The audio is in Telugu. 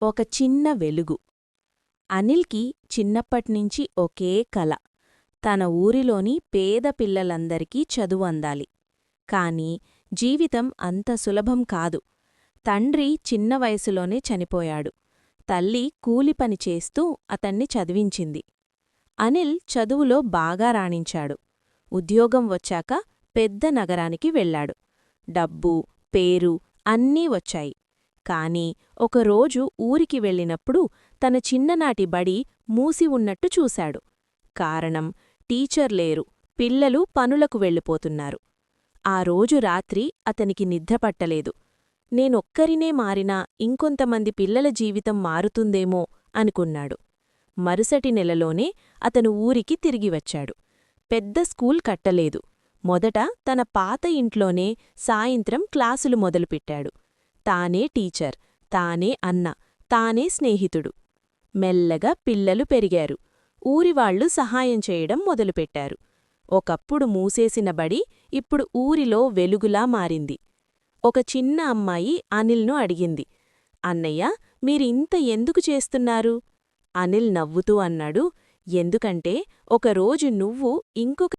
ఒక చిన్న వెలుగు. అనిల్కి చిన్నప్పట్నించి ఒకే కల. తన ఊరిలోని పేద పిల్లలందరికీ చదువు అందాలి. కాని జీవితం అంత సులభం కాదు. తండ్రి చిన్న వయసులోనే చనిపోయాడు. తల్లి కూలిపని చేస్తూ అతన్ని చదివించింది. అనిల్ చదువులో బాగా రాణించాడు. ఉద్యోగం వచ్చాక పెద్ద నగరానికి వెళ్ళాడు. డబ్బు, పేరు అన్నీ వచ్చాయి. కాని ఒకరోజు ఊరికి వెళ్ళినప్పుడు తన చిన్ననాటి బడి మూసి ఉన్నట్టు చూశాడు. కారణం, టీచర్ లేరు, పిల్లలు పనులకు వెళ్ళిపోతున్నారు. ఆ రోజు రాత్రి అతనికి నిద్రపట్టలేదు. నేనొక్కరినే మారినా ఇంకొంతమంది పిల్లల జీవితం మారుతుందేమో అనుకున్నాడు. మరుసటి నెలలోనే అతను ఊరికి తిరిగివచ్చాడు. పెద్ద స్కూల్ కట్టలేదు. మొదట తన పాత ఇంట్లోనే సాయంత్రం క్లాసులు మొదలుపెట్టాడు. తానే టీచర్, తానే అన్న, తానే స్నేహితుడు. మెల్లగా పిల్లలు పెరిగారు. ఊరివాళ్లు సహాయం చేయడం మొదలుపెట్టారు. ఒకప్పుడు మూసేసిన బడి ఇప్పుడు ఊరిలో వెలుగులా మారింది. ఒక చిన్న అమ్మాయి అనిల్ను అడిగింది, అన్నయ్య, మీరింత ఎందుకు చేస్తున్నారు? అనిల్ నవ్వుతూ అన్నాడు, ఎందుకంటే ఒకరోజు నువ్వు ఇంకొక